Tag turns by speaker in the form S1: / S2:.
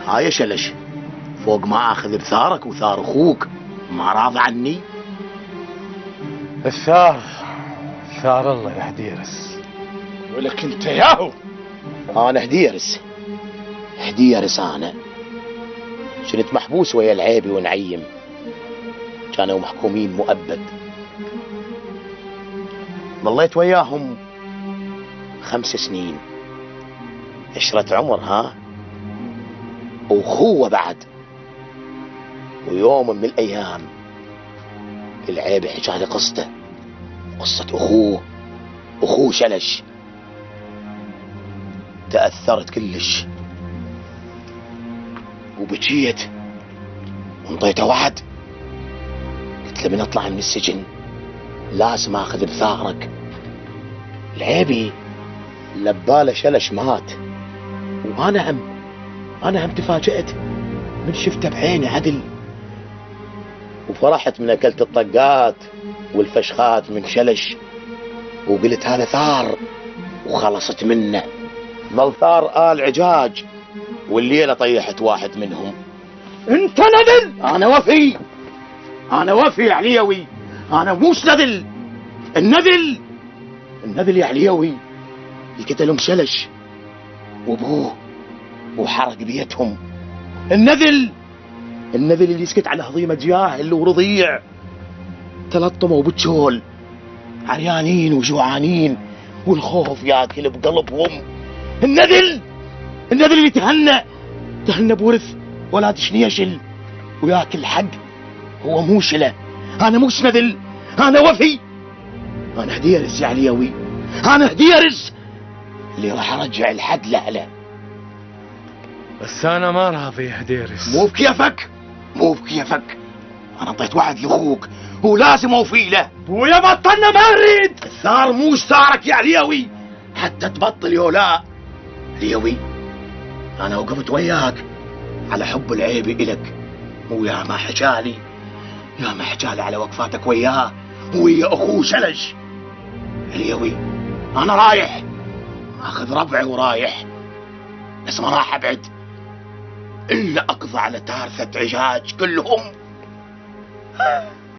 S1: هاي شلش فوق ما اخذ بثارك وثار اخوك ما راضي عني.
S2: الثار ثار الله يا هديرس، ولك انت ياهو.
S1: انا هديرس انا كنت محبوس ويا العيبي ونعيم، كانوا محكومين مؤبد. ظليت وياهم 5 سنين، عشرة عمر ها، واخوه بعد. ويوم من الايام العيبي حكى لي قصته، قصة اخوه شلش. تأثرت كلش وبكيت وانطيته وعد، قلت له من اطلع من السجن لازم اخذ بثارك. العيبي لباله شلش مات، وانا هم تفاجأت من شفته بعيني عدل، وفرحت من اكلت الطقات والفشخات من شلش، وقلت هذا ثار وخلصت منه. ظل ثار آل عجاج، والليلة طيحت واحد منهم. انت نذل. انا وفي يا عليوي، انا موش نذل. النذل يا عليوي اللي قتلهم شلش وابوه وحرق بيتهم. النذل اللي يسكت على هضيمة جاهل ورضيع، تلطموا بالجول عريانين وجوعانين والخوف ياكل بقلبهم. النذل اللي تهنى بورث ولاد شنيشل وياكل حق هو موشله. انا موش نذل، انا وفي، انا هديرس يا عليوي، انا هديرس اللي راح ارجع الحد لاهله.
S2: بس انا ما راضي يا هديرس.
S1: مو بكيفك، انا انطيت وعد لاخوك ولازم اوفي له.
S2: بويا بطلنا ما نريد.
S1: الثار موش ثارك يا عليوي حتى تبطل يولا. عليوي انا وقفت وياك على حب العيبي الك، ويا ما حجالي على وقفاتك وياه ويا اخوه شلش. عليوي انا رايح اخذ ربعي ورايح، بس ما راح ابعد الا اقضى على تارثة عجاج كلهم.